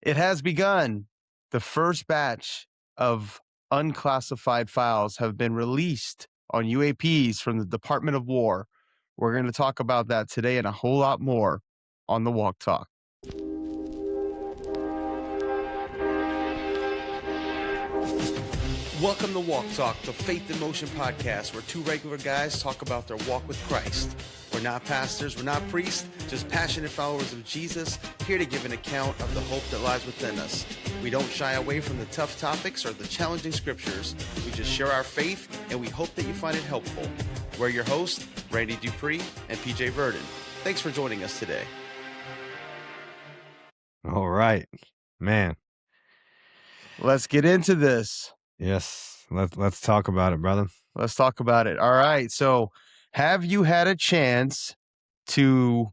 It has begun. The first batch of unclassified files have been released on UAPs from the Department of War. We're going to talk about that today and a whole lot more on the Walk Talk. Welcome to Walk Talk, the Faith in Motion podcast, where two regular guys talk about their walk with Christ. We're not pastors, we're not priests, just passionate followers of Jesus, here to give an account of the hope that lies within us. We don't shy away from the tough topics or the challenging scriptures. We just share our faith, and we hope that you find it helpful. We're your hosts, Randy Dupree and PJ Verdon. Thanks for joining us today. All right, man. Let's get into this. Yes, let's talk about it, brother. Let's talk about it. All right. So, have you had a chance to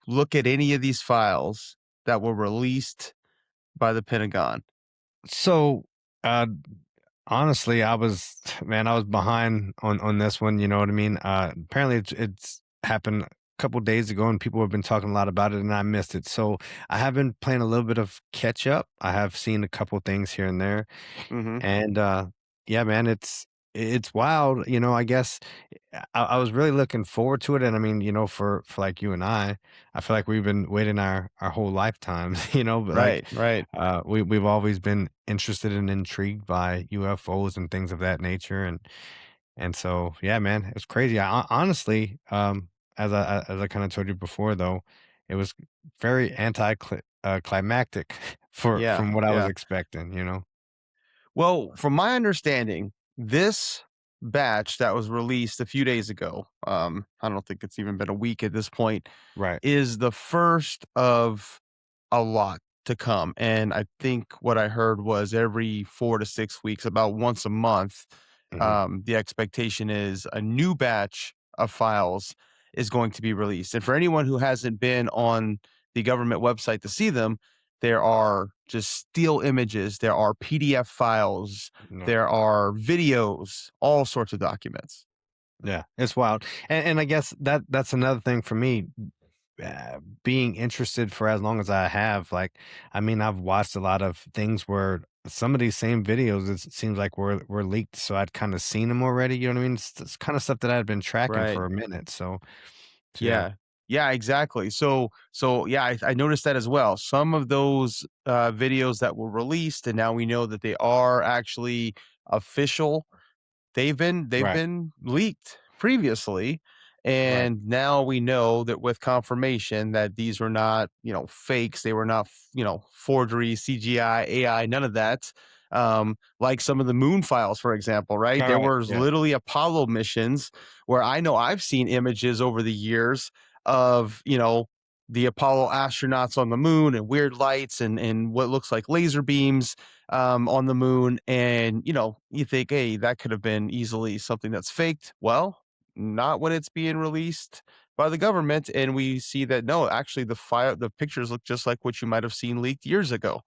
look at any of these files that were released by the Pentagon? So, honestly, I was behind on this one. You know what I mean? Apparently, it's happened a couple days ago, and people have been talking a lot about it, and I missed it. So, I have been playing a little bit of catch up. I have seen a couple things here and there, Mm-hmm. and yeah, man, it's wild. I guess I was really looking forward to it, and I mean, for like you and I feel like we've been waiting our whole lifetimes, but like Right. we've always been interested and intrigued by UFOs and things of that nature, and so yeah, man, it's crazy. Honestly, as I kind of told you before, though, it was very climactic from what I was Yeah. expecting. Well, from my understanding, this batch that was released a few days ago, I don't think it's even been a week at this point, Right. is the first of a lot to come. And I think what I heard was every 4 to 6 weeks, about once a month, Hmm. the expectation is a new batch of files is going to be released. And for anyone who hasn't been on the government website to see them, there are just still images, there are PDF files, No. there are videos, all sorts of documents. Yeah, it's wild, and I guess that's another thing for me, being interested for as long as I have. Like, I mean, I've watched a lot of things where some of these same videos, it seems like were leaked, so I'd kind of seen them already. You know what I mean? It's kind of stuff that I'd been tracking Right. for a minute. So yeah, Yeah. Yeah, exactly. So yeah, I noticed that as well. Some of those videos that were released, and now we know that they are actually official. They've right, been leaked previously, right, and now we know that with confirmation that these were not, fakes. They were not, forgery, CGI, AI, none of that. Like some of the moon files, for example, right? all There right, was yeah, literally Apollo missions where I know I've seen images over the years of, the Apollo astronauts on the moon and weird lights and what looks like laser beams on the moon. And, you think, hey, that could have been easily something that's faked. Well, not when it's being released by the government. And we see that, no, actually, the pictures look just like what you might have seen leaked years ago.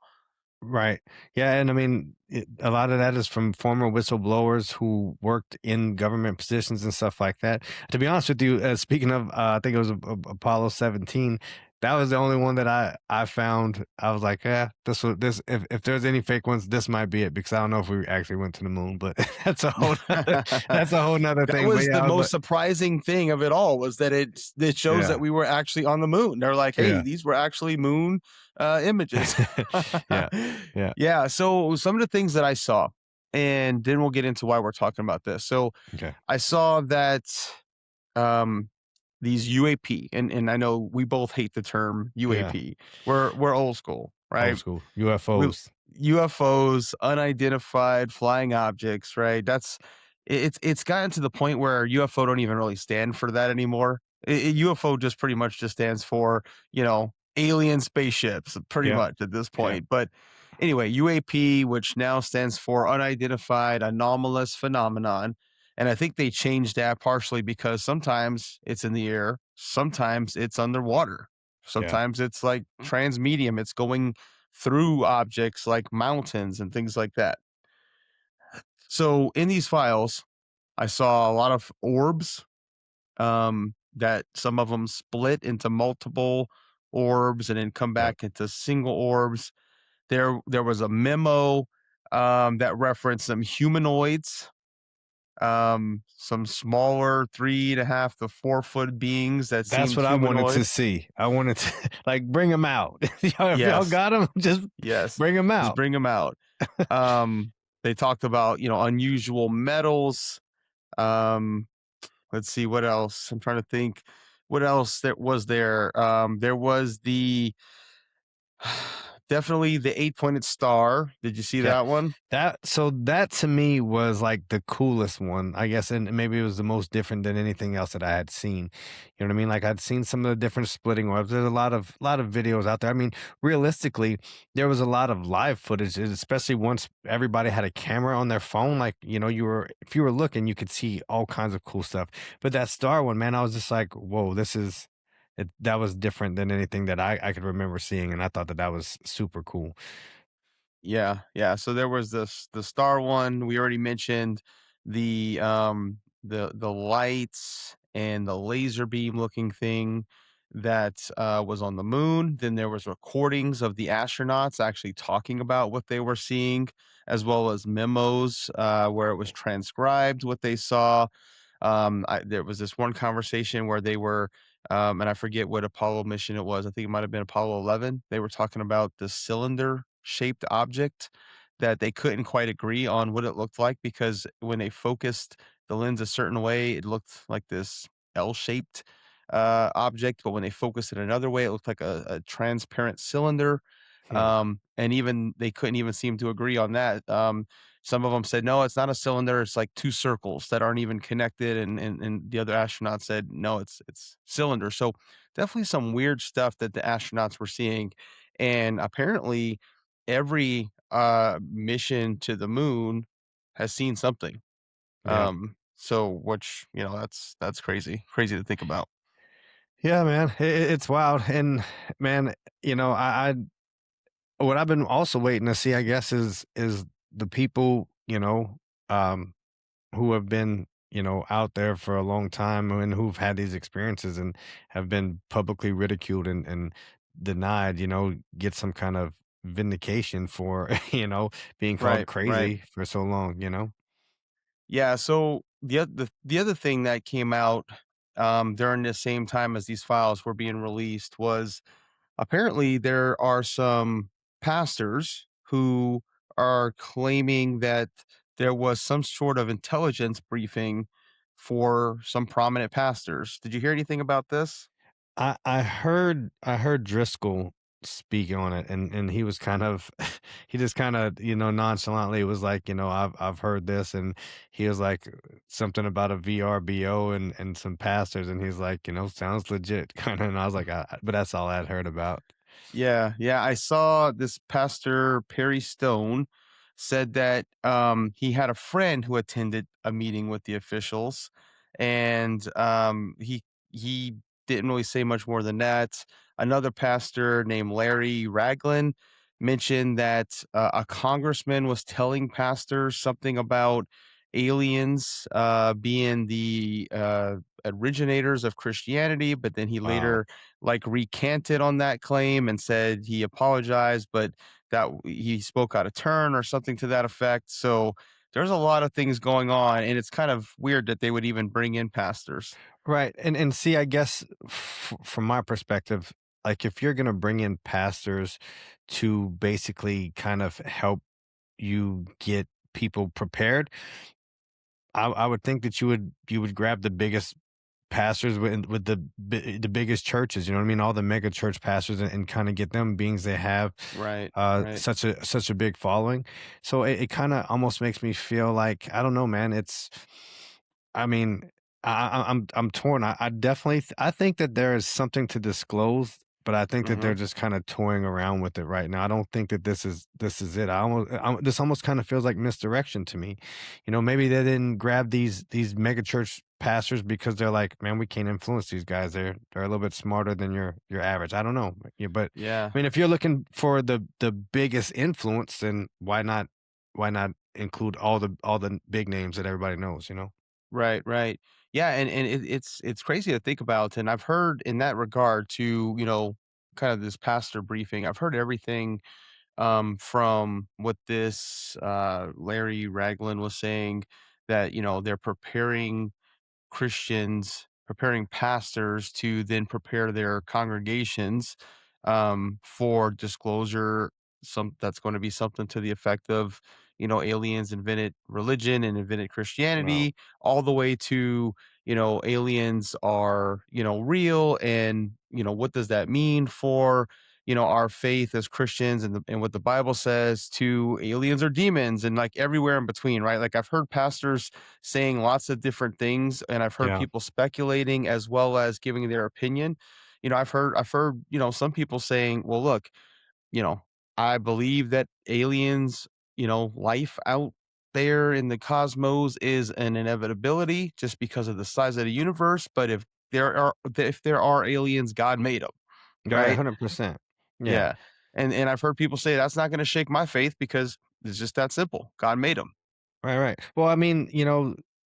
right, yeah, and I mean, a lot of that is from former whistleblowers who worked in government positions and stuff like that. To be honest with you, speaking of, I think it was Apollo 17. That was the only one that I found. I was like, yeah, this. If there's any fake ones, this might be it, because I don't know if we actually went to the moon, but that's a whole that's a whole nother That thing. But was yeah, the I was like, most surprising thing of it all, was that it shows yeah, that we were actually on the moon. They're like, hey, yeah, these were actually moon images. yeah, yeah. Yeah. So some of the things that I saw, and then we'll get into why we're talking about this. So Okay, I saw that um, these UAP, and I know we both hate the term yeah. UAP. We're old school, right? Old school We UFOs. UFOs, unidentified flying objects, right? It's gotten to the point where UFO don't even really stand for that anymore. UFO just pretty much just stands for, alien spaceships, pretty Yeah, much at this yeah, point. But anyway, UAP, which now stands for unidentified anomalous phenomenon. And I think they changed that partially because sometimes it's in the air, sometimes it's underwater, yeah. sometimes it's like transmedium. It's going through objects like mountains and things like that. So in these files, I saw a lot of orbs, that some of them split into multiple orbs and then come Yep. back into single orbs. There was a memo that referenced some humanoids, some smaller 3.5 to 4 foot beings that That's seemed what I wanted to humanoid. see. I wanted to like bring them out. If y'all Yes, got them, just yes, bring them just out. bring them out. They talked about, unusual metals. Um, let's see what else. I'm trying to think what else there was there. There was the definitely the 8-pointed star. Did you see Yeah. that one? That to me was like the coolest one, I guess, and maybe it was the most different than anything else that I had seen. You know what I mean? Like I'd seen some of the different splitting orbs. There's a lot of videos out there. I mean, realistically, there was a lot of live footage, especially once everybody had a camera on their phone. Like, if you were looking, you could see all kinds of cool stuff. But that star one, man, I was just like, whoa, that was different than anything that I could remember seeing, and I thought that was super cool. Yeah, yeah. So there was the star one. We already mentioned the lights and the laser beam looking thing that was on the moon. Then there was recordings of the astronauts actually talking about what they were seeing, as well as memos where it was transcribed what they saw. There was this one conversation where they were, and I forget what Apollo mission it was. I think it might have been Apollo 11. They were talking about the cylinder shaped object that they couldn't quite agree on what it looked like because when they focused the lens a certain way, it looked like this L shaped object, but when they focused it another way, it looked like a transparent cylinder. Hmm. And even they couldn't even seem to agree on that. Some of them said, "No, it's not a cylinder, it's like 2 circles that aren't even connected," and the other astronaut said, "No, it's cylinder." So, definitely some weird stuff that the astronauts were seeing, and apparently every, mission to the moon has seen something. Yeah. So which, that's crazy to think about. Yeah, man, it's wild, and man, I what I've been also waiting to see, I guess, is the people, um, who have been, out there for a long time and who've had these experiences and have been publicly ridiculed and denied, get some kind of vindication for, being called Right, right. crazy for so long. Yeah, so the other thing that came out, during the same time as these files were being released was apparently there are some pastors who are claiming that there was some sort of intelligence briefing for some prominent pastors. Did you hear anything about this? I heard Driscoll speak on it, and he was kind of he just kind of nonchalantly was like, I've heard this, and he was like something about a VRBO and some pastors, and he's like, sounds legit kind of, and I was like, but that's all I'd heard about. Yeah, yeah. I saw this pastor Perry Stone said that he had a friend who attended a meeting with the officials, and he didn't really say much more than that. Another pastor named Larry Ragland mentioned that a congressman was telling pastors something about aliens being the originators of Christianity, but then he Wow. later like recanted on that claim and said he apologized, but he spoke out of turn or something to that effect. So there's a lot of things going on, and it's kind of weird that they would even bring in pastors. Right. And see, I guess from my perspective, like if you're going to bring in pastors to basically kind of help you get people prepared, I would think that you would grab the biggest pastors with the biggest churches, you know what I mean? All the mega church pastors and kind of get them beings they have Right, right. such a big following. So it kind of almost makes me feel like I don't know, man. I mean, I'm torn. I definitely I think that there is something to disclose, but I think that Hmm. they're just kind of toying around with it right now. I don't think that this is it. This almost kind of feels like misdirection to me. Maybe they didn't grab these mega church pastors because they're like, man, we can't influence these guys. They're a little bit smarter than your average. I don't know, yeah, but Yeah. I mean, if you're looking for the biggest influence, then why not include all the big names that everybody knows? Right, right. Yeah, and it's crazy to think about, and I've heard in that regard too, kind of this pastor briefing, I've heard everything from what this Larry Ragland was saying, that they're preparing Christians, preparing pastors to then prepare their congregations for disclosure. Some That's going to be something to the effect of, aliens invented religion and invented Wow. Christianity, all the way to, aliens are, real, and what does that mean for our faith as Christians, and what the Bible says, to aliens or demons, and like everywhere in between, right? Like I've heard pastors saying lots of different things, and I've heard Yeah. people speculating as well as giving their opinion. I've heard some people saying, well, look, you know I believe that aliens, life out there in the cosmos is an inevitability just because of the size of the universe, but if there are aliens, God made them, Right. right? 100%. Yeah. Yeah. And I've heard people say that's not going to shake my faith because it's just that simple. God made them. Right, right. Well, I mean,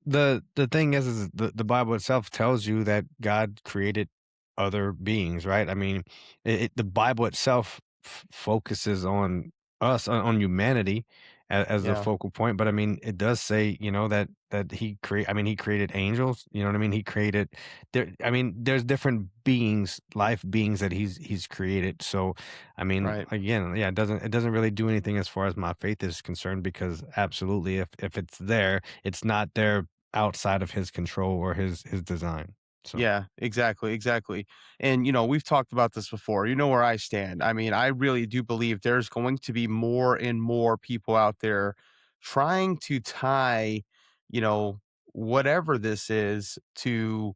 the thing is the Bible itself tells you that God created other beings, right? I mean, the Bible itself focuses on us, on humanity as the Yeah. focal point. But I mean, it does say, that he create. I mean, he created angels. You know what I mean? He created there. I mean, there's different beings, life beings that he's created. So I mean, Right. again, yeah, it doesn't really do anything as far as my faith is concerned, because absolutely, if it's there, it's not there outside of his control or his design. So Yeah, exactly, exactly. And we've talked about this before. You know where I stand. I mean, I really do believe there's going to be more and more people out there trying to tie, you know, whatever this is to,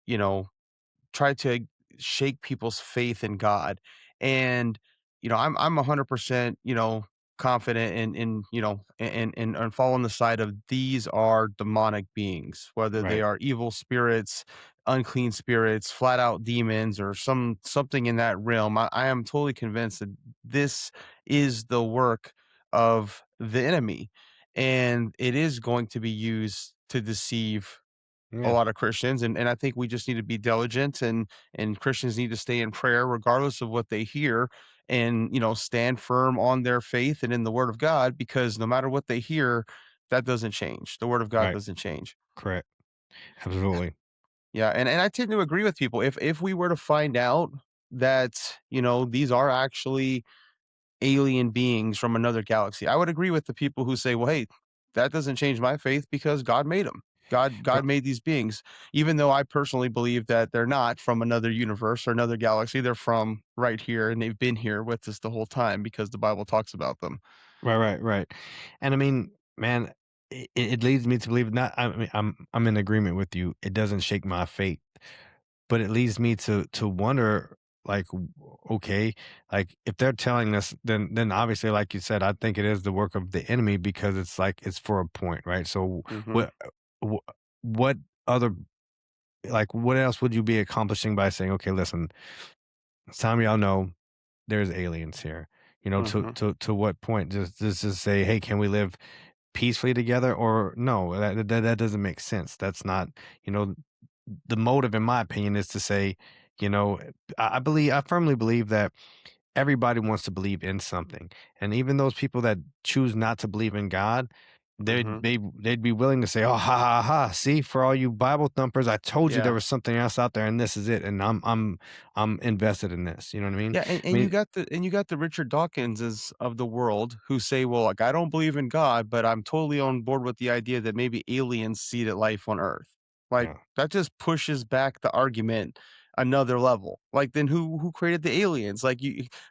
you know, try to shake people's faith in God. And I'm 100%, confident in and fall on the side of these are demonic beings, whether they right, are evil spirits, unclean spirits, flat out demons, or something in that realm. I am totally convinced that this is the work of the enemy, and it is going to be used to deceive a yeah, lot of Christians, and I think we just need to be diligent, and Christians need to stay in prayer regardless of what they hear, and stand firm on their faith and in the word of God, because no matter what they hear, that doesn't change. The word of God right, doesn't change. correct, absolutely, Yeah, and I tend to agree with people. If we were to find out that, these are actually alien beings from another galaxy, I would agree with the people who say, "Well, hey, that doesn't change my faith because God made them. God made these beings." Even though I personally believe that they're not from another universe or another galaxy, they're from right here, and they've been here with us the whole time because the Bible talks about them. right, right, right. And I mean, man, it leads me to believe, not. I mean, I'm in agreement with you. It doesn't shake my faith, but it leads me to wonder, like, okay, like if they're telling us, then obviously, like you said, I think it is the work of the enemy, because it's like it's for a point, right? So Mhm. what wh- what other, like, what else would you be accomplishing by saying, okay, listen, it's time y'all know there's aliens here. Mhm. To what point? Just say, hey, can we live peacefully together? Or no, that doesn't make sense. That's not, you know, the motive, in my opinion, is to say, you know, I firmly believe that everybody wants to believe in something. And even those people that choose not to believe in God, Mhm. they'd be willing to say, "Oh, ha ha ha! See, for all you Bible thumpers, I told you there Yeah. was something else out there, and this is it. And I'm invested in this." You know what I mean? Yeah, and, I and you mean, got the Richard Dawkinses of the world who say, well, like, I don't believe in God, but I'm totally on board with the idea that maybe aliens seeded life on Earth. Like, yeah, that just pushes back the argument another level. Like, then who created the aliens? Like,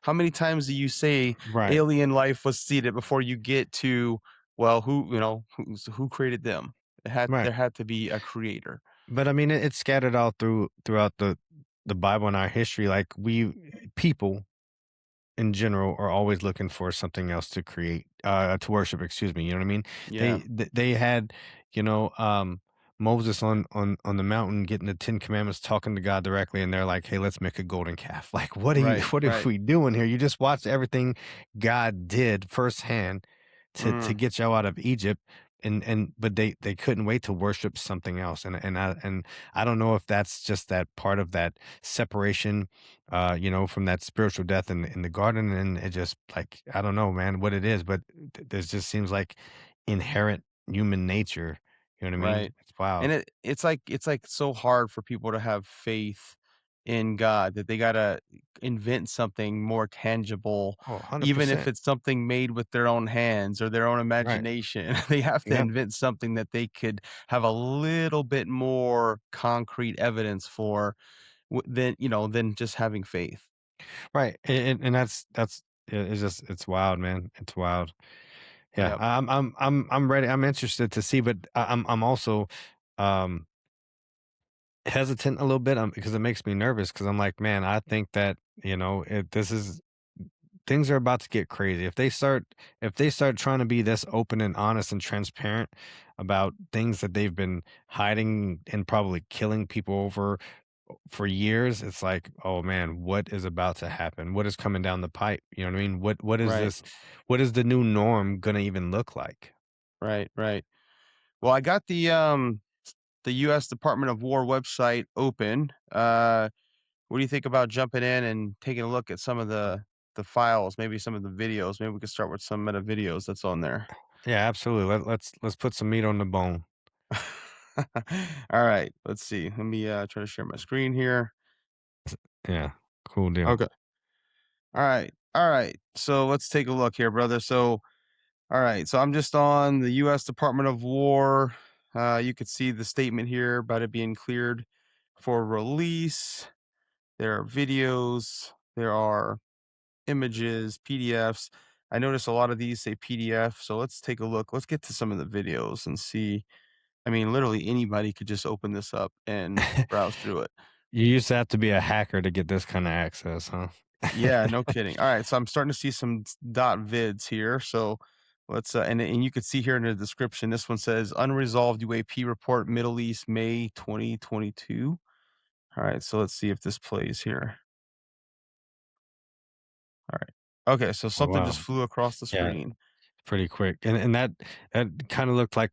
how many times do you say right, alien life was seeded before you get to, well, who created them? right. There had to be a creator. But I mean, it's scattered all throughout the Bible and our history. Like, we people in general are always looking for something else to create, to worship, excuse me, you know what I mean? Yeah. They had, you know, Moses on the mountain getting the 10 commandments, talking to God directly, and they're like, hey, let's make a golden calf. Like, Right. what are Right. we doing here? You just watched everything God did firsthand to Mm, get y'all out of Egypt, and but they couldn't wait to worship something else, and I don't know if that's just that part of that separation, from that spiritual death in the garden, and it just like I don't know, man, what it is, but there just seems like inherent human nature. You know what I mean? Right. It's And wild. it's like so hard for people to have faith in God that they gotta invent something more tangible, Oh, even if 100%. it's something made with their own hands or their own Right. imagination. They have to Yep. invent something that they could have a little bit more concrete evidence for than just having faith. Right. And that's it's just it's wild, man. It's wild. Yeah. Yep. I'm ready. I'm interested to see, but I'm also um hesitant a little bit, because it makes me nervous because I'm like, man, I think that, this is things are about to get crazy. If they start trying to be this open and honest and transparent about things that they've been hiding and probably killing people over for years, it's like, oh man, what is about to happen? What is coming down the pipe? You know what I mean? What is Right. this? What is the new norm gonna even look like? Right. Right. Well, I got the US Department of War website open. What do you think about jumping in and taking a look at some of the files, maybe some of the videos? Maybe we could start with some of the videos that's on there. Yeah, absolutely. Let's put some meat on the bone. All right, let's see. Let me try to share my screen here. Yeah, cool deal. Okay. All right. All right. So let's take a look here, brother. So, all right. So I'm just on the US Department of War. You could see the statement here about it being cleared for release. There are videos. There are images, PDFs. I notice a lot of these say PDF, so let's take a look. Let's get to some of the videos and see. I mean, literally anybody could just open this up and browse through it. You used to have to be a hacker to get this kind of access, huh? Yeah, no kidding. All right, so I'm starting to see some dot vids here. So let's and you can see here in the description. This one says unresolved UAP report Middle East May 2022. All right, so let's see if this plays here. All right. Okay, so Oh, something wow. just flew across the Yeah, screen. pretty quick. And that kind of looked like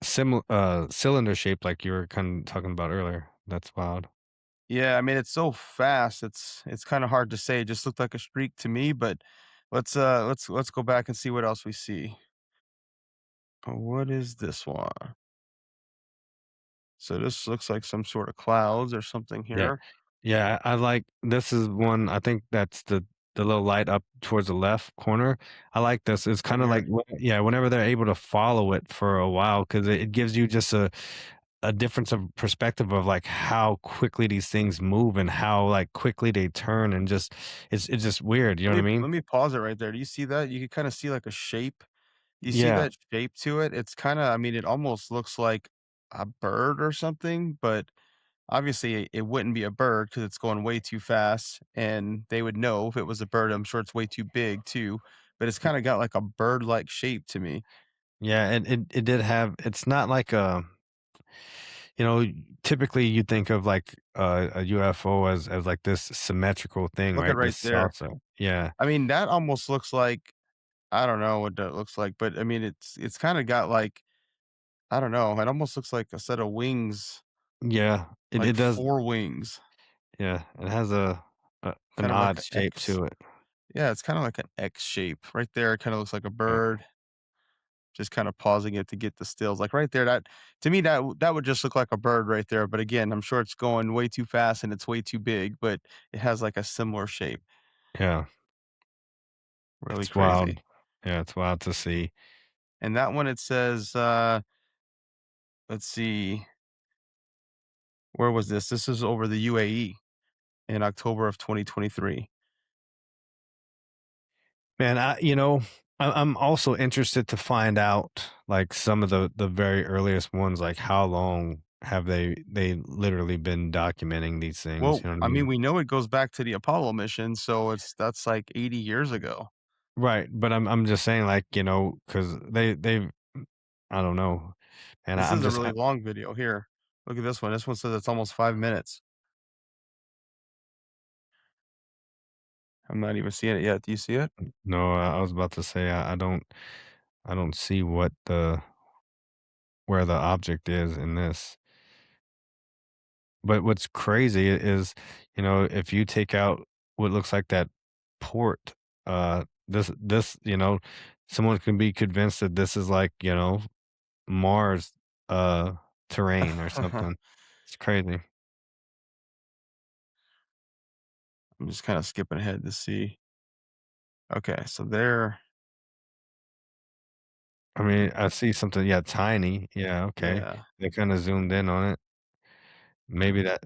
cylinder shape like you were kind of talking about earlier. That's wild. Yeah, I mean, it's so fast. It's kind of hard to say. It just looked like a streak to me, but let's go back and see what else we see. What is this one? So this looks like some sort of clouds or something Yeah. here. Yeah, I like this is one I think that's the little light up towards the left corner. I like this. It's Right kind of like here. yeah, whenever they're able to follow it for a while, because it gives you just a difference of perspective of like how quickly these things move and how like quickly they turn, and just it's just weird. You know what I Let mean? me pause it right there. Do you see that? You can kind of see like a shape. You see Yeah. that shape to it? It's kind of, I mean, it almost looks like a bird or something, but obviously it wouldn't be a bird because it's going way too fast, and they would know if it was a bird. I'm sure it's way too big too, but it's kind of got like a bird-like shape to me. Yeah, it did have it's not like a you know, typically you think of like a UFO as like this symmetrical thing, Look at right? right This there. salsa. Yeah. I mean, that almost looks like, I don't know what that looks like, but I mean, it's kind of got like, I don't know. It almost looks like a set of wings, Yeah. It like does. four wings, Yeah. It has an kind of like odd an shape X. to it. Yeah, it's kind of like an X shape right there. It kind of looks like a Yeah. bird. Just kind of pausing it to get the stills. Like right there, that to me that would just look like a bird right there. But again, I'm sure it's going way too fast and it's way too big, but it has like a similar shape. Yeah. Really It's wild. crazy. Yeah, it's wild to see. And that one it says, let's see, where was this? This is over the UAE in October of 2023. Man, I'm also interested to find out like some of the very earliest ones, like how long have they literally been documenting these things, Well, you know what I I mean, mean? we know it goes back to the Apollo mission, so that's like 80 years ago. Right, but I'm just saying like, because they've I don't know, and This I'm is a just really long video here. Look at this one. This one says it's almost 5 minutes. I'm not even seeing it yet. Do you see it? no, I was about to say I don't see what the where the object is in this. But what's crazy is, if you take out what looks like that port, someone can be convinced that this is like, Mars, uh, terrain or something. It's crazy. I'm just kind of skipping ahead to see. Okay, so there. I mean, I see something, yeah, tiny. Yeah, okay. Yeah. They kinda zoomed in on it. Maybe that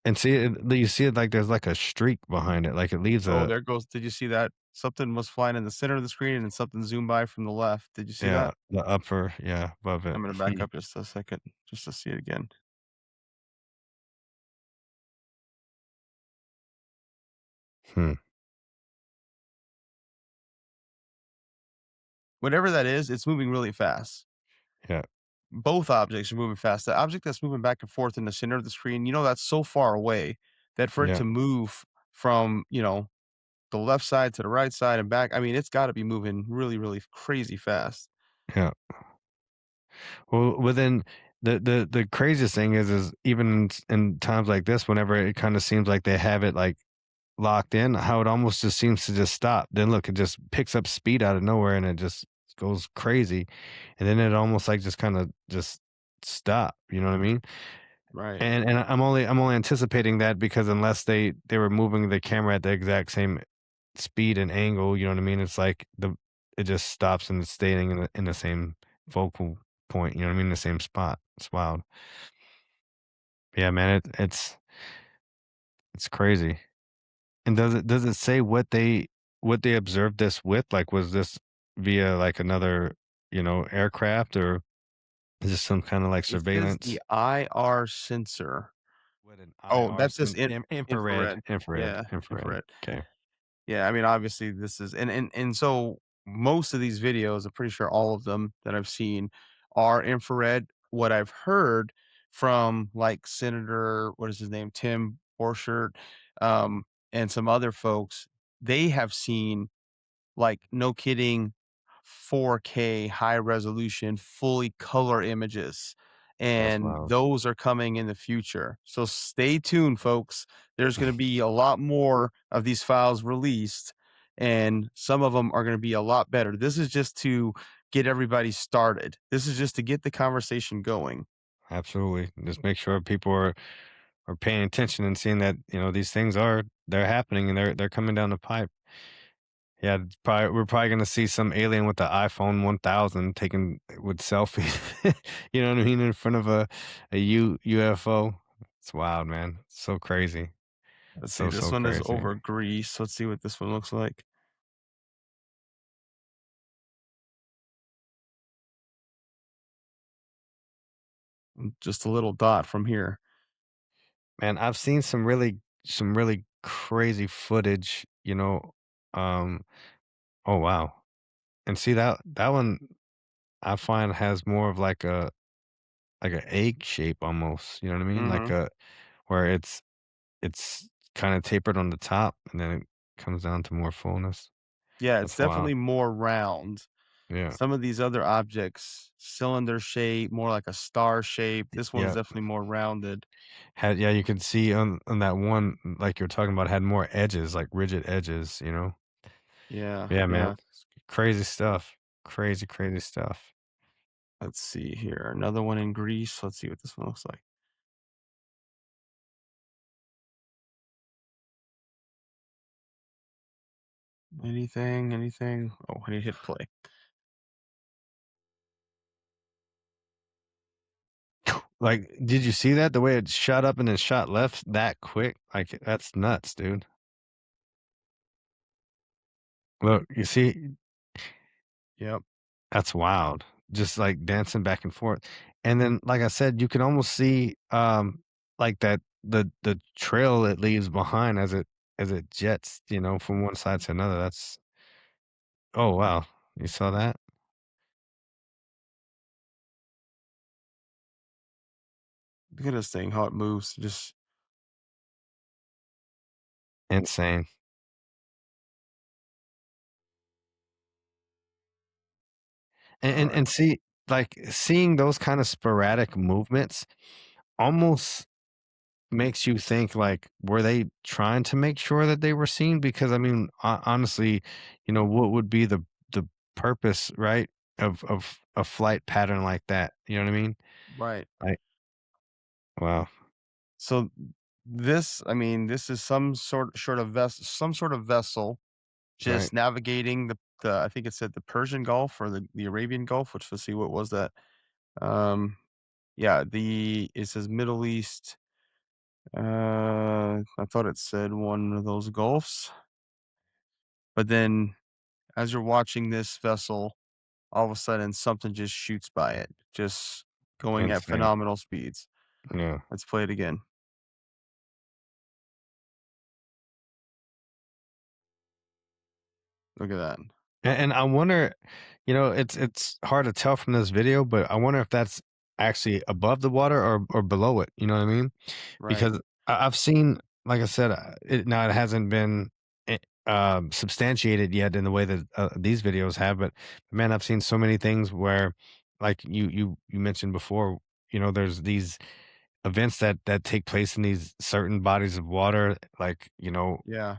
and see it you see it like there's like a streak behind it, like it leaves Oh, a there goes. Did you see that? Something was flying in the center of the screen and something zoomed by from the left. Did you see yeah, that? the upper yeah, above it. I'm gonna back up just a second just to see it again. Hmm, Whatever that is, it's moving really fast. yeah, Both objects are moving fast. The object that's moving back and forth in the center of the screen, that's so far away that for it yeah, to move from, the left side to the right side and back, I mean, it's gotta be moving really, really crazy fast. yeah. Well, within the craziest thing is even in times like this, whenever it kinda seems like they have it, like, locked in, how it almost just seems to just stop. Then look, it just picks up speed out of nowhere and it just goes crazy. And then it almost like just kind of just stop. You know what I mean? Right. And I'm only anticipating that because unless they were moving the camera at the exact same speed and angle, you know what I mean? It's like it just stops and it's staying in the same focal point, you know what I mean? The same spot. It's wild. Yeah, man, it's crazy. And does it say what they observed this with? Like, was this via, like, another, aircraft, or is this some kinda, like, It says surveillance? the IR sensor. What an Oh, IR that's just sen in infrared, infrared. infrared, Yeah, infrared. infrared. Okay. Yeah, I mean, obviously this is and so most of these videos, I'm pretty sure all of them that I've seen are infrared. What I've heard from like Senator, what is his name, Tim Borchert, and some other folks, they have seen like, no kidding, 4K high resolution, fully color images, That's and wild. those are coming in the future. So stay tuned, folks. There's gonna be a lot more of these files released, and some of them are gonna be a lot better. This is just to get everybody started. This is just to get the conversation going. Absolutely. Just make sure people are paying attention and seeing that, these things they're happening and they're coming down the pipe. Yeah, it's probably we're probably gonna see some alien with the iPhone 1000 taken with selfies, you know what I mean, in front of a UFO. It's wild, man. So crazy. Let's see, So, this so one is crazy. over Greece. Let's see what this one looks like. Just a little dot from here. Man, I've seen some really crazy footage, um oh wow. And see that one I find has more of like a egg shape almost, you know what I mean? Like Mhm. a where it's kind of tapered on the top and then it comes down to more fullness. Yeah, it's That's wild. definitely more round. Yeah. Some of these other objects, cylinder shape, more like a star shape. This one's Yeah. definitely more rounded. Yeah, you can see on that one, like you're talking about, had more edges, like rigid edges, you know? Yeah, Yeah, man. yeah. Crazy stuff. Crazy, crazy stuff. Let's see here. Another one in Greece. Let's see what this one looks like. Anything, anything? Oh, I need to hit play. Like, did you see that? The way it shot up and then shot left that quick? Like, that's nuts, dude. Look, you see, Yep. that's wild. Just like dancing back and forth. And then, like I said, you can almost see like that the trail it leaves behind as it jets, from one side to another. That's oh wow. You saw that? Look at this thing, how it moves. Just Insane. And all and, right. and see like seeing those kind of sporadic movements almost makes you think like, were they trying to make sure that they were seen? Because I mean, honestly, what would be the purpose, right, of a flight pattern like that? You know what I mean? Right. Like, wow, So this, I mean, this is some sort of vessel right, just navigating the I think it said the Persian Gulf or the Arabian Gulf, which let's see, what was that? Um, yeah, it says Middle East. I thought it said one of those gulfs, but then as you're watching this vessel, all of a sudden something just shoots by it, just going at insane, phenomenal speeds. yeah. Let's play it again. Look at that. And I wonder, it's hard to tell from this video, but I wonder if that's actually above the water or below it. You know what I mean? Right. Because I've seen, like I said, it hasn't been substantiated yet in the way that these videos have. But man, I've seen so many things where, like you mentioned before, there's these events that take place in these certain bodies of water, like Yeah.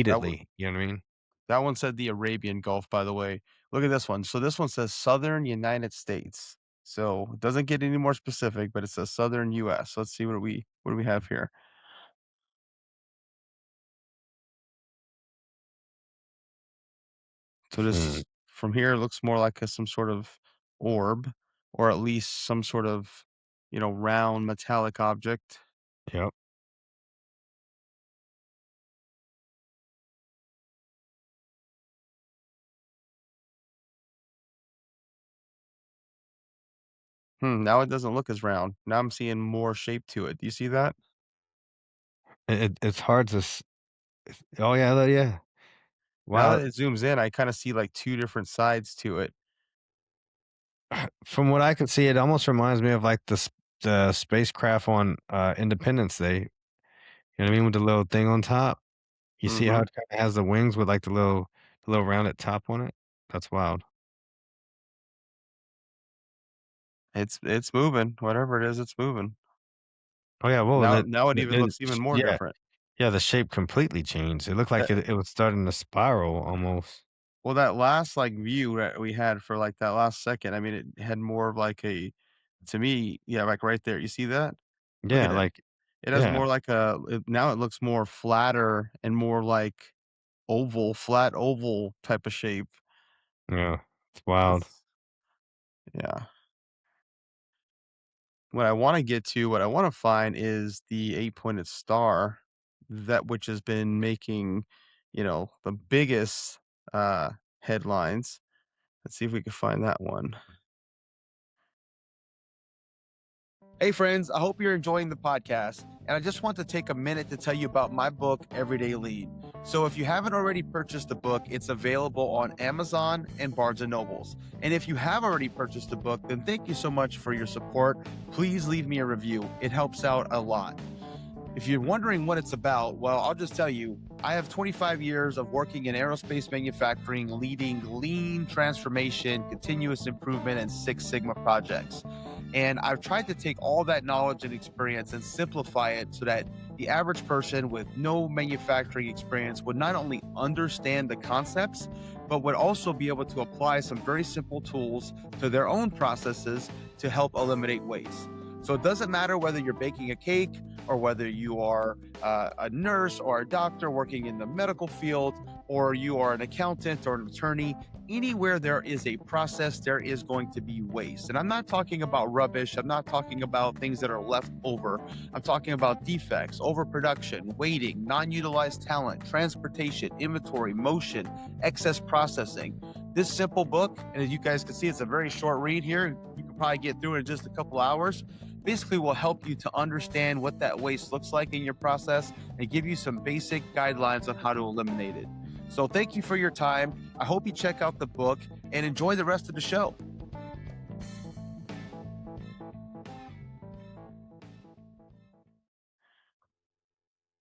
That w repeatedly. You know what I mean? that one said the Arabian Gulf, by the way. Look at this one. So this one says Southern United States. So it doesn't get any more specific, but it says Southern US. Let's see what do we have here. So Hmm. this from here looks more like some sort of orb, or at least some sort of, round metallic object. Yep. Now it doesn't look as round. Now I'm seeing more shape to it. Do you see that? It's hard to. Oh yeah, yeah. Now Wow. that it zooms in, I kind of see like two different sides to it. From what I can see, it almost reminds me of like the spacecraft on Independence Day. You know what I mean, with the little thing on top. You see how Hmm. it kind of has the wings with like the little rounded top on it. That's wild. It's moving. Whatever it is, it's moving. Oh yeah, well, Now that, now it that- even that- looks even more yeah, different. yeah. The shape completely changed. It looked like That it was starting to spiral almost. well, that last like view that we had for like that last second, I mean, it had more of like a to me, yeah, like right there. You see that? Look Yeah, at it. like It has yeah, more like now it looks more flatter and more like flat oval type of shape. yeah. It's wild. It's yeah. What I want to find is the eight-pointed star that which has been making, the biggest uh headlines. Let's see if we can find that one. Hey, friends, I hope you're enjoying the podcast. And I just want to take a minute to tell you about my book, Everyday Lead. So, if you haven't already purchased the book, it's available on Amazon and Barnes and Nobles. And if you have already purchased the book, then thank you so much for your support. Please leave me a review, it helps out a lot. If you're wondering what it's about, well, I'll just tell you I have 25 years of working in aerospace manufacturing, leading lean transformation, continuous improvement, and Six Sigma projects. And I've tried to take all that knowledge and experience and simplify it so that the average person with no manufacturing experience would not only understand the concepts, but would also be able to apply some very simple tools to their own processes to help eliminate waste. So it doesn't matter whether you're baking a cake or whether you are a nurse or a doctor working in the medical field, or you are an accountant or an attorney. Anywhere there is a process, there is going to be waste. And I'm not talking about rubbish. I'm not talking about things that are left over. I'm talking about defects, overproduction, waiting, non utilized talent, transportation, inventory, motion, excess processing. This simple book, and as you guys can see, it's a very short read here. You can probably get through it in just a couple hours. Basically will help you to understand what that waste looks like in your process and give you some basic guidelines on how to eliminate it. So thank you for your time. I hope you check out the book and enjoy the rest of the show.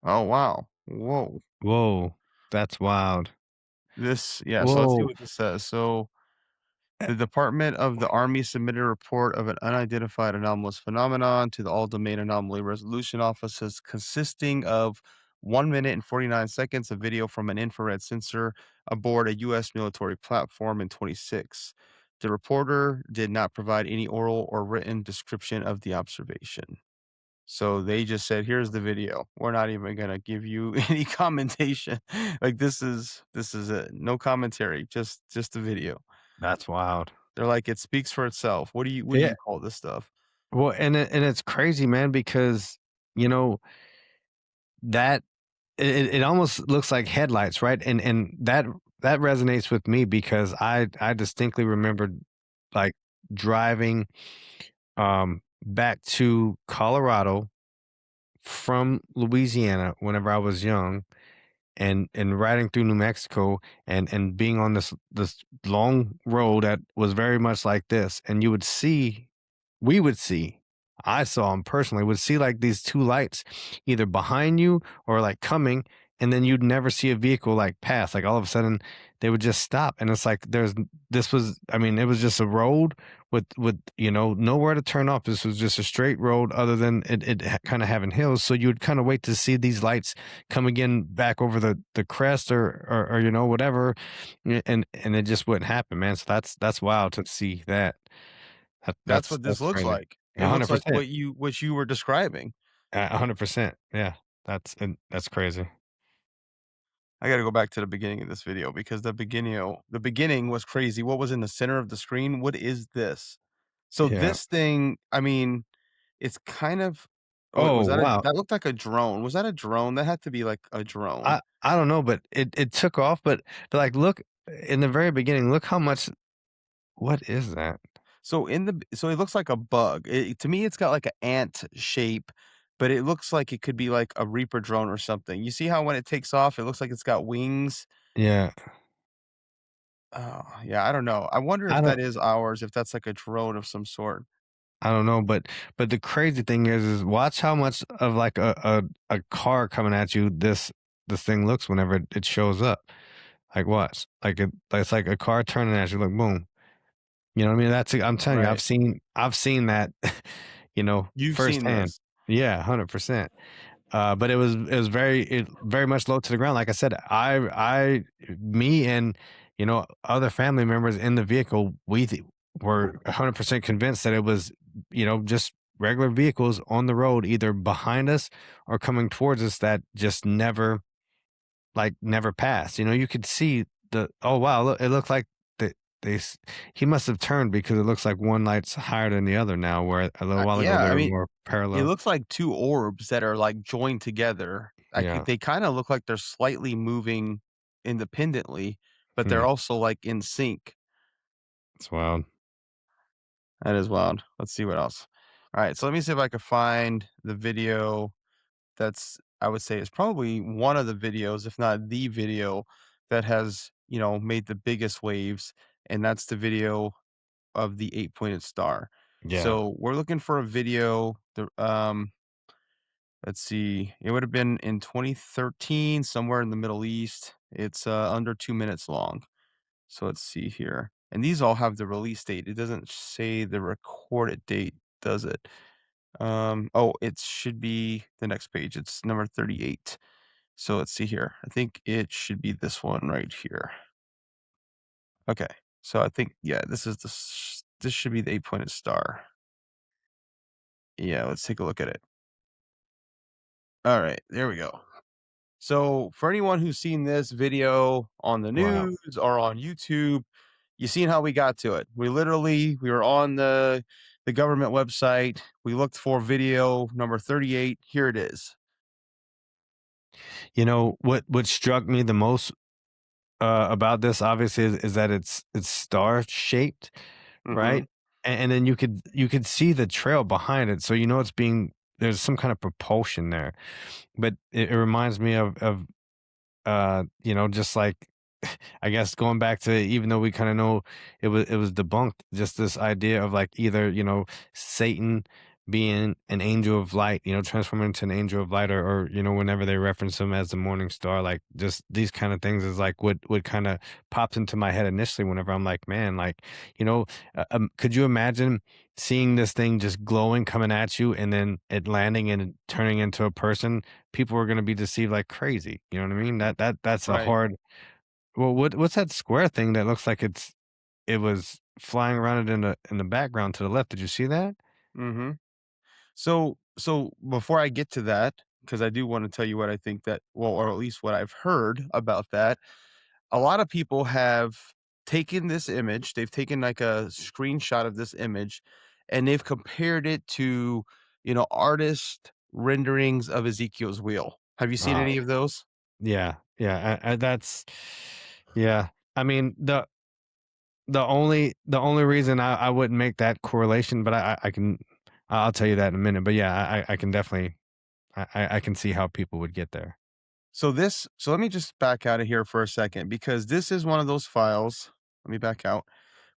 Oh wow. Whoa. Whoa, that's wild. So let's see Whoa. what this says. So The Department of the Army submitted a report of an unidentified anomalous phenomenon to the All Domain Anomaly Resolution Offices, consisting of 1 minute and 49 seconds of video from an infrared sensor aboard a U.S. military platform in 26. The reporter did not provide any oral or written description of the observation. So they just said, "Here's the video. We're not even gonna give you any commentation." Like this is it. No commentary, just the video. That's wild. They're like, "It speaks for itself." What do you Yeah. call this stuff? Well, and it's crazy, man, because you know that it almost looks like headlights, right? And that resonates with me because I distinctly remembered like driving back to Colorado from Louisiana whenever I was young and riding through New Mexico and being on this long road that was very much like this, and you would see we would see I saw them personally would see like these two lights either behind you or like coming, and then you'd never see a vehicle like pass. Like all of a sudden they would just stop, and it's like this was, I mean, it was just a road with nowhere to turn off. This was just a straight road other than it kind of having hills, so you would kind of wait to see these lights come again back over the crest or whatever, and it just wouldn't happen, man. So that's wild to see that. That's what this That's looks crazy. like. It looks like 100%. what you were describing. 100%. Yeah. That's crazy. I gotta go back to the beginning of this video because the beginning was crazy. What was in the center of the screen? What is this? So Yeah. this thing, I mean, it's kind of Oh, was that wow. that looked like a drone. Was that a drone? That had to be like a drone. I don't know, but it took off, but like look in the very beginning, look how much what is that? So it looks like a bug. To me, it's got like an ant shape, but it looks like it could be like a Reaper drone or something. You see how when it takes off, it looks like it's got wings? Yeah. Oh, yeah, I don't know. I wonder I if don't that is ours, if that's like a drone of some sort. I don't know, but the crazy thing is watch how much of like a car coming at you this thing looks whenever it shows up. Like watch. It's like a car turning at you, like boom. You know what I mean? I'm telling you, Right. I've seen that, You've seen firsthand. this. Yeah, 100%. But it was very much low to the ground. Like I said, me and other family members in the vehicle, were 100% convinced that it was just regular vehicles on the road, either behind us or coming towards us that just never passed. You could see oh wow, look, it looked like the they s- he must have turned because it looks like one light's higher than the other now, where a little while ago Yeah, they I were mean, more it parallel. looks like 2 orbs that are, like, joined together. Yeah. They kinda look like they're slightly moving independently, but they're Hmm. also, like, in sync. It's wild. That is wild. Let's see what else. Alright, so let me see if I can find the video that's I would say is probably one of the videos, if not the video, that has, made the biggest waves, and that's the video of the eight-pointed star. Yeah. So, we're looking for a video, let's see, it would have been in 2013, somewhere in the Middle East. It's, under 2 minutes long. So let's see here. And these all have the release date. It doesn't say the recorded date, does it? Oh, it should be the next page. It's number 38. So let's see here. I think it should be this one right here. Okay. So I think, yeah, this should be the eight-pointed star. Yeah, let's take a look at it. All right, there we go. So for anyone who's seen this video on the Wow. news or on YouTube, you seen how we got to it. We were on the government website. We looked for video number 38. Here it is. What struck me the most about this obviously is that it's star shaped, Mhm. right? And then you could see the trail behind it, so it's being there's some kind of propulsion there. But it reminds me of just like I guess going back to, even though we kind of know it was debunked, just this idea of like either Satan being an angel of light, transforming into an angel of light, or whenever they reference him as the morning star, like just these kind of things is like what kind of pops into my head initially whenever I'm like, man, like, could you imagine seeing this thing just glowing coming at you and then it landing and turning into a person? People are going to be deceived like crazy. You know what I mean? That's a Right. hard. Well, what's that square thing that looks like it was flying around it in the background to the left? Did you see that? Hmm. So before I get to that, because I do want to tell you what I think that, well, or at least what I've heard about that. A lot of people have taken this image, they've taken like a screenshot of this image and they've compared it to, artist renderings of Ezekiel's wheel. Have you seen any Oh, of those? yeah, yeah. That's yeah. I mean, the only reason I wouldn't make that correlation, but I can I'll tell you that in a minute. But yeah, I can definitely I can see how people would get there. So let me just back out of here for a second because this is one of those files. Let me back out.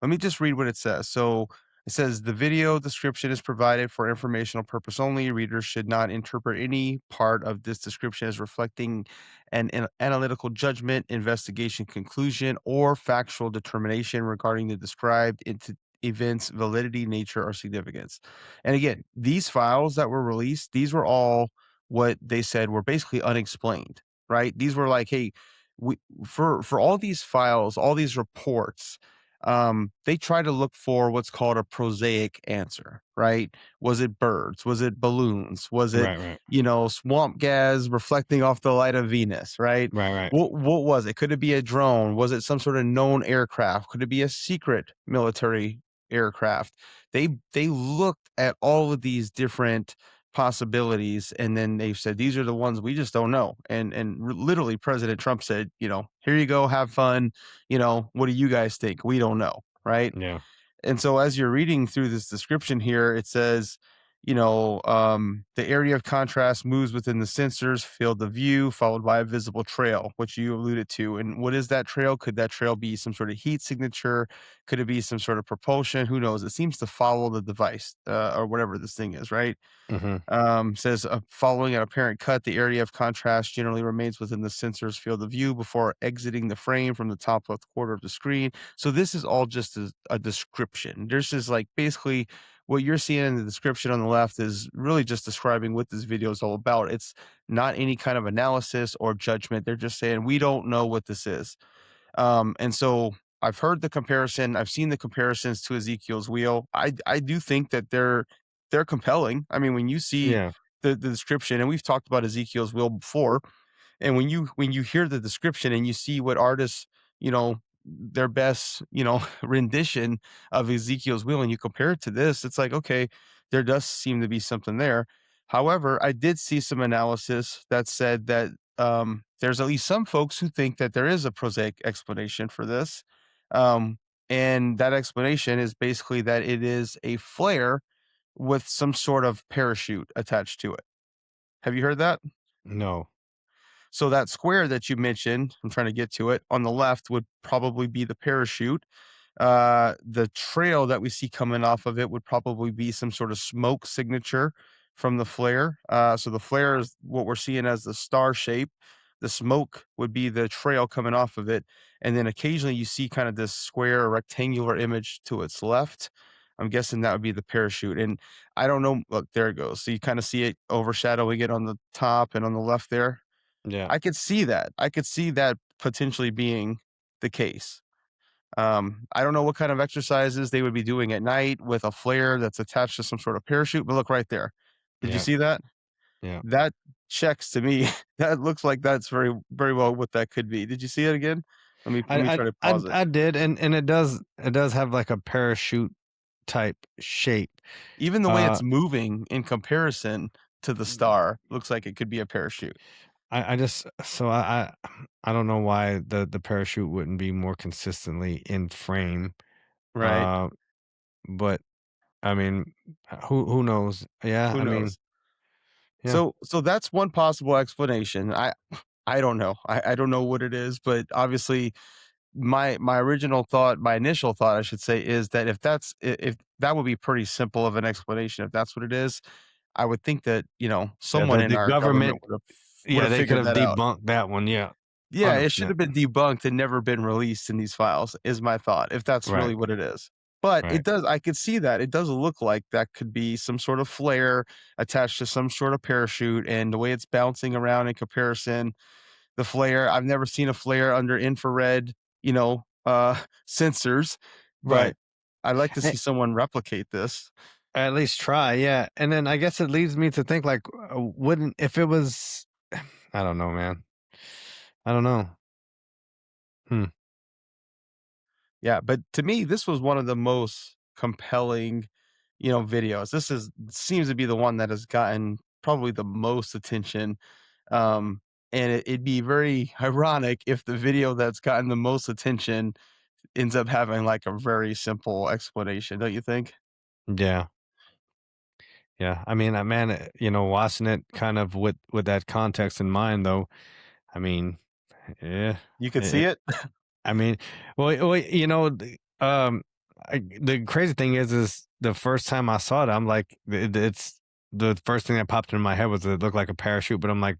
Let me just read what it says. So it says the video description is provided for informational purpose only. Readers should not interpret any part of this description as reflecting an analytical judgment, investigation conclusion, or factual determination regarding the described events, validity, nature, or significance. And again, these files that were released, these were all what they said were basically unexplained, right? These were like, hey, we for all these files, all these reports, they try to look for what's called a prosaic answer, right? Was it birds? Was it balloons? Was it, Right, right, swamp gas reflecting off the light of Venus, right? right, right. What was it? Could it be a drone? Was it some sort of known aircraft? Could it be a secret military aircraft? They looked at all of these different possibilities and then they said these are the ones we just don't know, and literally President Trump said, here you go, have fun, what do you guys think? We don't know, right? Yeah. And so as you're reading through this description here, it says, the area of contrast moves within the sensor's field of view, followed by a visible trail, which you alluded to. And what is that trail? Could that trail be some sort of heat signature? Could it be some sort of propulsion? Who knows? It seems to follow the device, or whatever this thing is, right? Hmm. Says following an apparent cut, the area of contrast generally remains within the sensor's field of view before exiting the frame from the top left corner of the screen. So this is all just a description. There's just like basically what you're seeing in the description on the left is really just describing what this video is all about. It's not any kind of analysis or judgment. They're just saying we don't know what this is. And so I've heard the comparison. I've seen the comparisons to Ezekiel's wheel. I do think that they're compelling. I mean, when you see Yeah. the description, and we've talked about Ezekiel's wheel before, and when you hear the description and you see what artists, their best, rendition of Ezekiel's wheel, and you compare it to this, it's like, okay, there does seem to be something there. However, I did see some analysis that said that there's at least some folks who think that there is a prosaic explanation for this. Um, and that explanation is basically that it is a flare with some sort of parachute attached to it. Have you heard that? No. So that square that you mentioned, I'm trying to get to it, on the left would probably be the parachute. The trail that we see coming off of it would probably be some sort of smoke signature from the flare. So the flare is what we're seeing as the star shape. The smoke would be the trail coming off of it. And then occasionally you see kind of this square or rectangular image to its left. I'm guessing that would be the parachute. And I don't know. Look, there it goes. So you kind of see it overshadowing it on the top and on the left there. Yeah. I could see that. I could see that potentially being the case. I don't know what kind of exercises they would be doing at night with a flare that's attached to some sort of parachute, but look right there. Did you Yeah. see that? Yeah. That checks to me. That looks like that's very, very well what that could be. Did you see it again? Let me I try to I I pause it. I did, and it does have like a parachute type shape. Even the way Uh, it's moving in comparison to the star looks like it could be a parachute, I just so I don't know why the parachute wouldn't be more consistently in frame. right? Uh, but I mean, who knows? Yeah, Who I mean, knows? yeah, So that's one possible explanation. I don't know. I don't know what it is, but obviously my original thought, my initial thought, I should say, is that if that would be pretty simple of an explanation, if that's what it is, I would think that, Yeah, someone in the our government government, would yeah, have they could figured have that out. debunked that one. Yeah, Yeah, it should 100%. have been debunked and never been released in these files, is my thought, if that's Right, really what it is. But right, I could see that. It does look like that could be some sort of flare attached to some sort of parachute, and the way it's bouncing around in comparison, the flare, I've never seen a flare under infrared, sensors, but right. I'd like to Eh, see someone replicate this. At least try, yeah. And then I guess it leads me to think like, wouldn't if it was, I don't know, man. I don't know. Hmm. Yeah, but to me, this was one of the most compelling, videos. Seems to be the one that has gotten probably the most attention. Um, and it'd be very ironic if the video that's gotten the most attention ends up having like a very simple explanation, don't you think? Yeah, yeah. I mean, man, watching it kind of with that context in mind, though. I mean, yeah. You could see it? I mean, well, the crazy thing is the first time I saw it, I'm like, it's the first thing that popped into my head was it looked like a parachute, but I'm like,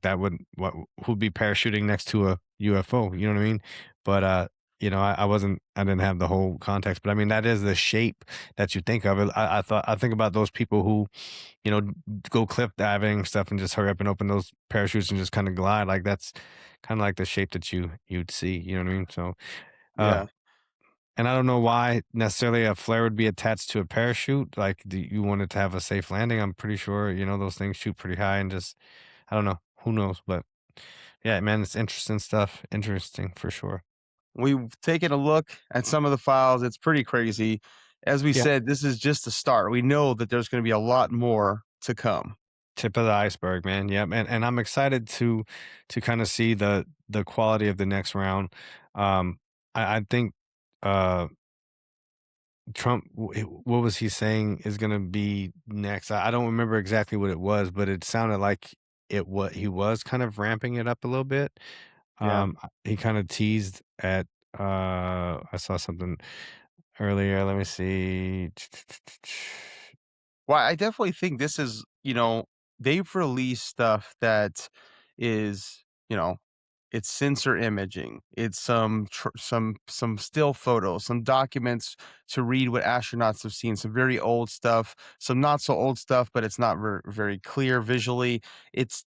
who'd be parachuting next to a UFO? You know what I mean? But I didn't have the whole context, but I mean, that is the shape that you think of. I think about those people who, you know, go cliff diving and stuff and just hurry up and open those parachutes and just kind of glide. Like that's kind of like the shape that you'd see. You know what I mean? So, uh, Yeah. and I don't know why necessarily a flare would be attached to a parachute. Like, do you want it to have a safe landing? I'm pretty sure those things shoot pretty high and just I don't know. Who knows? But yeah, man, it's interesting stuff. Interesting for sure. We've taken a look at some of the files. It's pretty crazy. As we Yeah, said, this is just a start. We know that there's going to be a lot more to come. tip of the iceberg, man. Yeah, and I'm excited to kind of see the quality of the next round. I think uh Trump, what was he saying is going to be next? I don't remember exactly what it was, but it sounded like what he was kind of ramping it up a little bit. Yeah. He kind of teased at. I saw something earlier. Let me see. Well, I definitely think this is, they've released stuff that is, it's sensor imaging. It's some still photos, some documents to read what astronauts have seen, some very old stuff, some not so old stuff, but it's not very clear visually. It's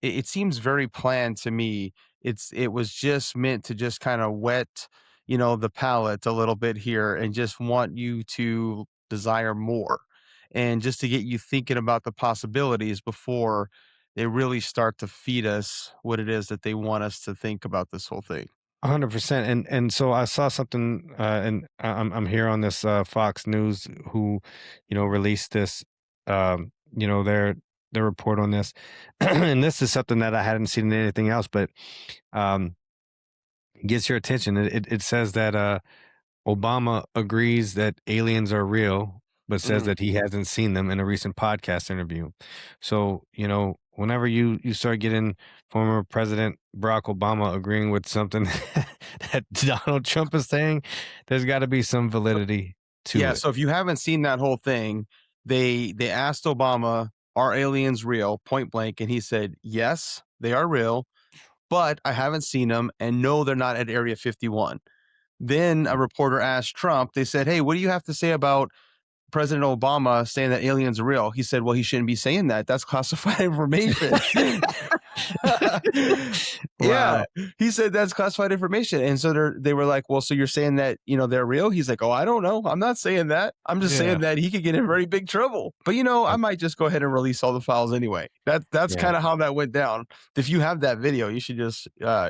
it seems very planned to me. It was just meant to just kind of whet, the palate a little bit here and just want you to desire more and just to get you thinking about the possibilities before they really start to feed us what it is that they want us to think about this whole thing. 100%. And so I saw something, and I'm here on this Fox News who, released this, their report on this, and this is something that I hadn't seen in anything else, but um, gets your attention. It says that Obama agrees that aliens are real, but says Mm. that he hasn't seen them in a recent podcast interview. So, whenever you start getting former President Barack Obama agreeing with something that Donald Trump is saying, there's got to be some validity to Yeah, it. so if you haven't seen that whole thing, they asked Obama, "Are aliens real?" point blank, and he said, "Yes, they are real, but I haven't seen them, and no, they're not at Area 51." Then a reporter asked Trump, they said, "Hey, what do you have to say about President Obama saying that aliens are real?" He said, "Well, he shouldn't be saying that. That's classified information." Yeah, Wow. he said that's classified information, and so they were like, "Well, so you're saying that they're real?" He's like, "Oh, I don't know. I'm not saying that. I'm just Yeah. saying that he could get in very big trouble." But I Uh, might just go ahead and release all the files anyway. That's yeah. kind of how that went down. If you have that video, you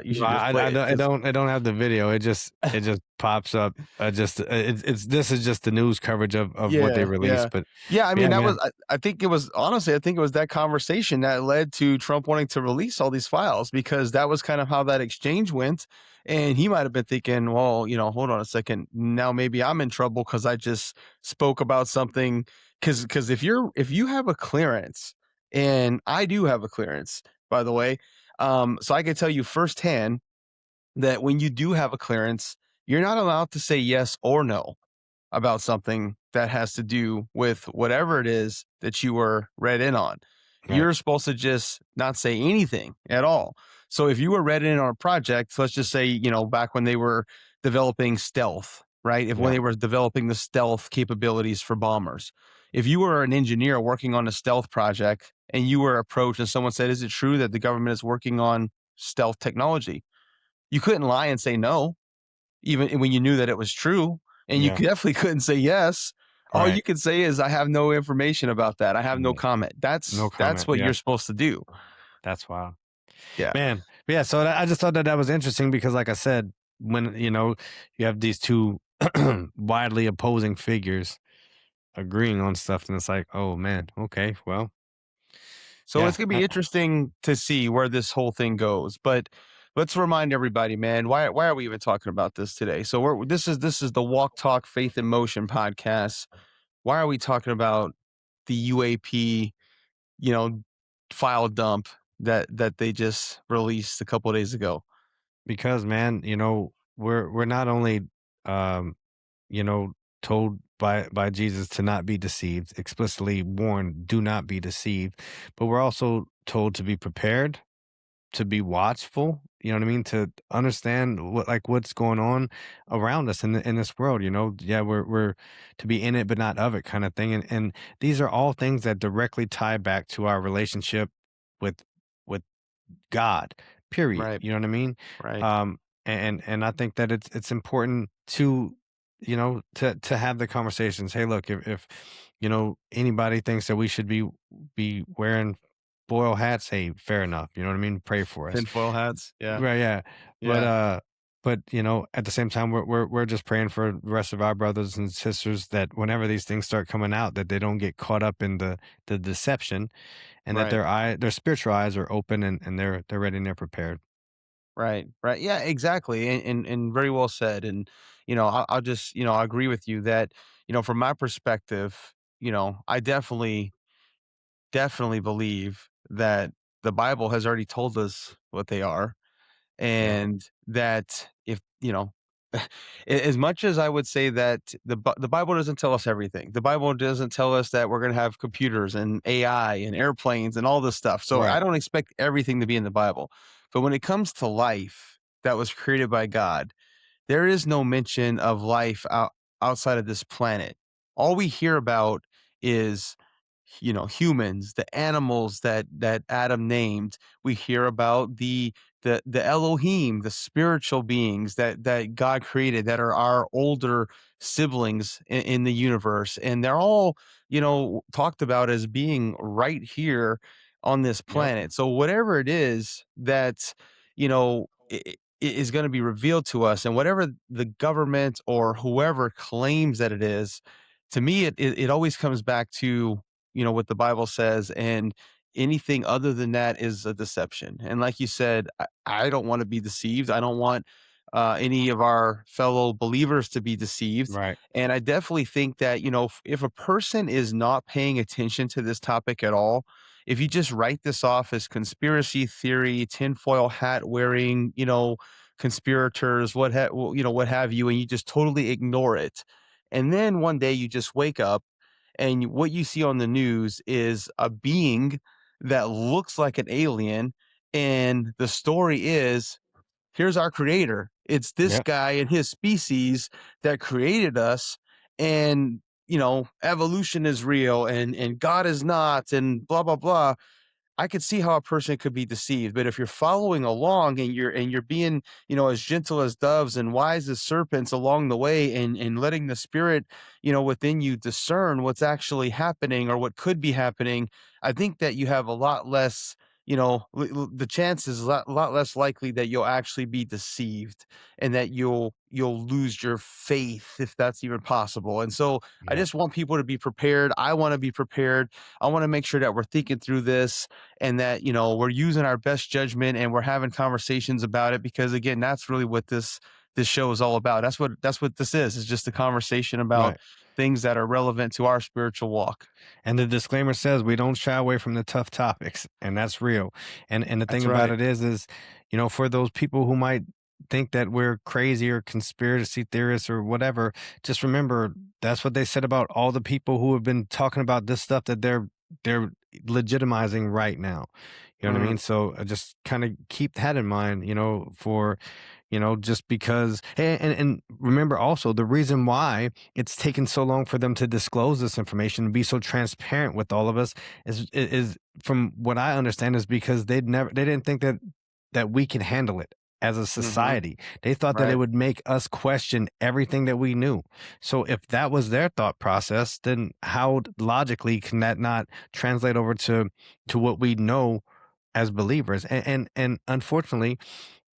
No, should just play it because I don't have the video. It just pops up. This is just the news coverage of what they yeah, released. yeah. But Yeah, I mean, yeah, that man. was I think it was honestly, I think it was that conversation that led to Trump wanting to release all these files because that was kind of how that exchange went, and he might have been thinking, "Well, hold on a second, now maybe I'm in trouble because I just spoke about something." Because if you have a clearance, and I do have a clearance, by the way, so I can tell you firsthand that when you do have a clearance, you're not allowed to say yes or no about something that has to do with whatever it is that you were read in on. Right. You're supposed to just not say anything at all. So if you were read in on a project, let's just say, back when they were developing stealth, right? If when Yeah. they were developing the stealth capabilities for bombers, if you were an engineer working on a stealth project and you were approached and someone said, "Is it true that the government is working on stealth technology?" You couldn't lie and say no, even when you knew that it was true, and you Yeah. definitely couldn't say yes. All Right. you could say is, "I have no information about that. I have no Yeah. comment." No That's comment. what Yeah. you're supposed to do. That's wild. Yeah. Man, yeah, so I just thought that that was interesting because, like I said, when you have these two widely opposing figures agreeing on stuff, and it's like, oh man, okay, well, So yeah, it's gonna be interesting to see where this whole thing goes. But let's remind everybody, man, why are we even talking about this today? So this is the Walk Talk Faith in Motion podcast. Why are we talking about the UAP, you know, file dump that they just released a couple of days ago? because man, we're not only um, you know, told by Jesus to not be deceived, explicitly warned, do not be deceived, but we're also told to be prepared, to be watchful, you know what I mean? To understand what's going on around us in this world, Yeah, we're to be in it but not of it kind of thing. And these are all things that directly tie back to our relationship with with God, period. Right, You know what I mean? right. And I think that it's important to to have the conversations. Hey, look, if anybody thinks that we should be wearing foil hats, hey, fair enough. You know what I mean? Pray for us. Tinfoil hats. Yeah. Right, yeah. But Yeah. at the same time we're just praying for the rest of our brothers and sisters that whenever these things start coming out, that they don't get caught up in the deception, and that Right. their spiritual eyes are open, and they're ready and they're prepared. Right. Right. Yeah, exactly. And very well said. And, I'll just, I agree with you that, from my perspective, I definitely believe that the Bible has already told us what they are. Yeah. And that if, as much as I would say that the Bible doesn't tell us everything. The Bible doesn't tell us that we're going to have computers and AI and airplanes and all this stuff. So I Right. don't expect everything to be in the Bible. But when it comes to life that was created by God, there is no mention of life outside of this planet. All we hear about is, humans, the animals that Adam named. We hear about the Elohim, the spiritual beings that God created that are our older siblings in the universe, and they're all, talked about as being right here on this Yep. planet. So whatever it is that, you know, is going to be revealed to us, and whatever the government or whoever claims that it is, to me it always comes back to, what the Bible says, and anything other than that is a deception. And like you said, I don't want to be deceived. I don't want any of our fellow believers to be deceived. Right. And I definitely think that, if a person is not paying attention to this topic at all, if you just write this off as conspiracy theory, tinfoil hat wearing, conspirators, what have you, and you just totally ignore it. And then one day you just wake up and what you see on the news is a being that looks like an alien. And the story is, here's our creator. It's this Yep. guy and his species that created us. And, evolution is real and God is not, and blah, blah, blah. I could see how a person could be deceived, but if you're following along and you're being, as gentle as doves and wise as serpents along the way, and letting the spirit, within you discern what's actually happening or what could be happening, I think that you have a lot less, the chance is a lot less likely that you'll actually be deceived, and that you'll lose your faith, if that's even possible. And so I Yep. just want people to be prepared. I want to be prepared. I want to make sure that we're thinking through this, and that, we're using our best judgment and we're having conversations about it, because again, that's really what this show is all about. That's what this is just a conversation about Right. things that are relevant to our spiritual walk. And the disclaimer says we don't shy away from the tough topics, and that's real. And the thing That's about right. it is for those people who might think that we're crazy or conspiracy theorists or whatever, just remember that's what they said about all the people who have been talking about this stuff that they're legitimizing right now. You know what I Mm, mean? So just kind of keep that in mind, for just because, and remember also the reason why it's taken so long for them to disclose this information and be so transparent with all of us is from what I understand is because they didn't think that we can handle it as a mhm, society. They thought that it right. would make us question everything that we knew. So if that was their thought process, then how logically can that not translate over to what we know as believers? And unfortunately,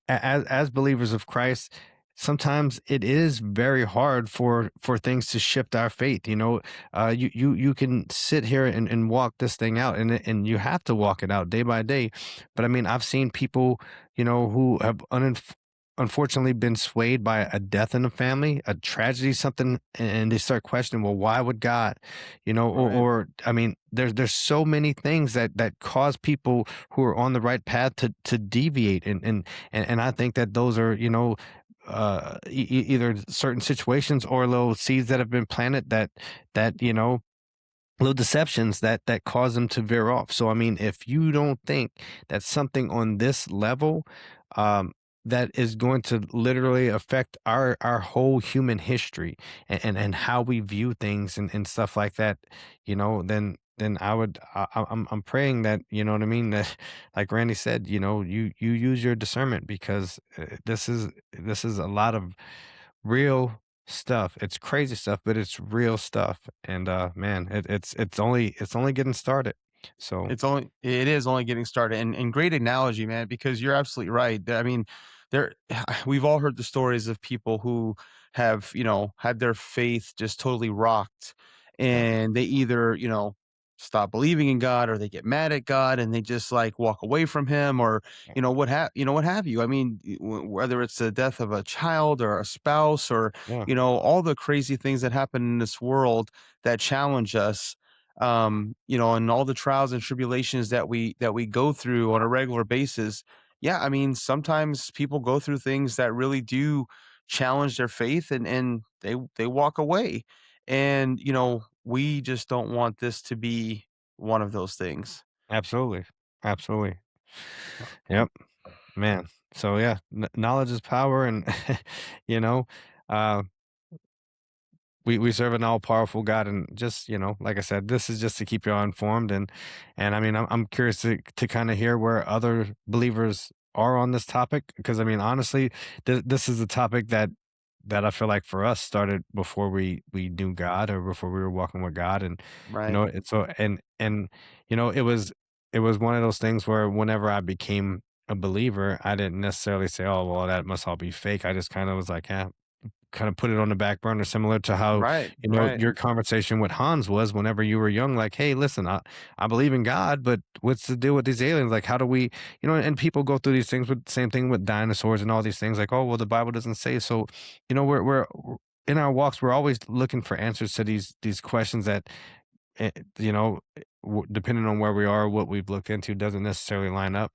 as believers of Christ, sometimes it is very hard for things to shift our faith. You can sit here and walk this thing out, and you have to walk it out day by day. But I mean, I've seen people, who have unfortunately been swayed by a death in the family, a tragedy, something, and they start questioning, well, why would God, Right. or I mean, there's so many things that cause people who are on the right path to deviate, and I think that those are, either certain situations or little seeds that have been planted that little deceptions that cause them to veer off. So I mean, if you don't think that something on this level, um, that is going to literally affect our whole human history and how we view things and stuff like that, then I'm praying that, you know what I mean, that like Randy said, you use your discernment, because this is a lot of real stuff. It's crazy stuff, but it's real stuff. And man, it's only getting started. So It is only getting started, and great analogy, man, because you're absolutely right. I mean, there we've all heard the stories of people who have, had their faith just totally rocked, yeah, and they either, stop believing in God, or they get mad at God and they just like walk away from him, or yeah, what have you. I mean, whether it's the death of a child or a spouse, or yeah, all the crazy things that happen in this world that challenge us, and all the trials and tribulations that we go through on a regular basis. Yeah, I mean, sometimes people go through things that really do challenge their faith, and they walk away. And we just don't want this to be one of those things. absolutely, absolutely. Yep, man. So yeah, knowledge is power, and you know, uh, we serve an all powerful God, and just, like I said, this is just to keep you all informed, and I mean, I'm curious to kind of hear where other believers are on this topic, because I mean, honestly, this is a topic that I feel like for us started before we knew God, or before we were walking with God, and Right. it's so, and it was one of those things where whenever I became a believer, I didn't necessarily say, oh well, that must all be fake. I just kind of was like, yeah, kind of put it on the back burner, similar to how, Right. Right. your conversation with Hans was whenever you were young, like, hey, listen, I believe in God, but what's the deal with these aliens? Like, how do we, and people go through these things with same thing with dinosaurs and all these things, like, oh, well, the Bible doesn't say. So, we're in our walks, we're always looking for answers to these questions that, eh, you know, depending on where we are, what we've looked into doesn't necessarily line up.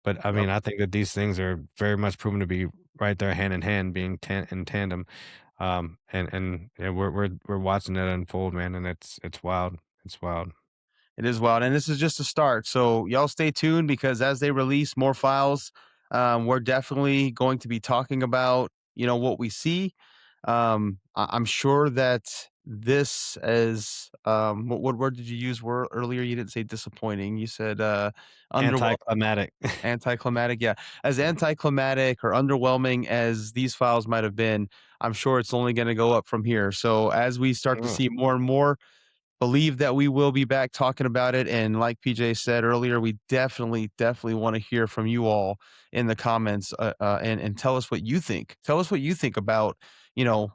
But I Yep. mean, I think that these things are very much proven to be right there, hand in hand, being in tandem. And yeah, we're watching it unfold, man, and it's wild. It's wild. It is wild, and this is just a start. So y'all stay tuned, because as they release more files, we're definitely going to be talking about what we see. I'm sure that this is what word did you use earlier? You didn't say disappointing. You said underwhelming, Anticlimactic. anticlimactic. Yeah, as anticlimactic or underwhelming as these files might have been, I'm sure it's only going to go up from here. So as we start to Mm, see more and more, believe that we will be back talking about it. And like PJ said earlier, we definitely want to hear from you all in the comments, and tell us what you think. Tell us what you think about,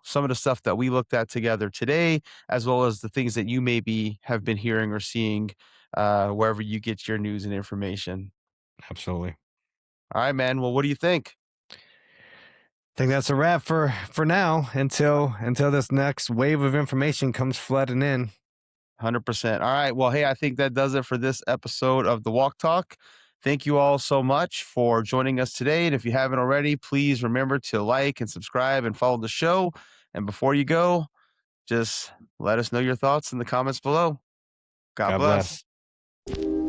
some of the stuff that we looked at together today, as well as the things that you maybe have been hearing or seeing, wherever you get your news and information. absolutely. All right, man. Well, what do you think? I think that's a wrap for now, until this next wave of information comes flooding in. 100%. All right. Well, hey, I think that does it for this episode of the Walk Talk. Thank you all so much for joining us today. And if you haven't already, please remember to like and subscribe and follow the show. And before you go, just let us know your thoughts in the comments below. God God bless. bless.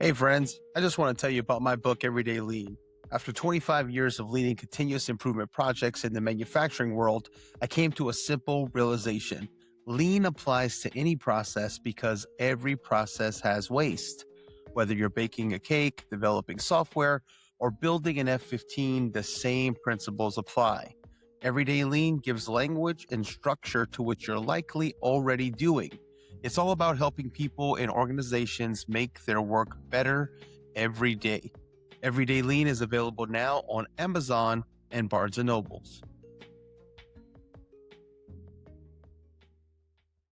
Hey, friends, I just want to tell you about my book, Everyday Lean. After 25 years of leading continuous improvement projects in the manufacturing world, I came to a simple realization. Lean applies to any process because every process has waste. Whether you're baking a cake, developing software, or building an F-15, the same principles apply. Everyday Lean gives language and structure to what you're likely already doing. It's all about helping people and organizations make their work better every day. Everyday Lean is available now on Amazon and Barnes & Nobles.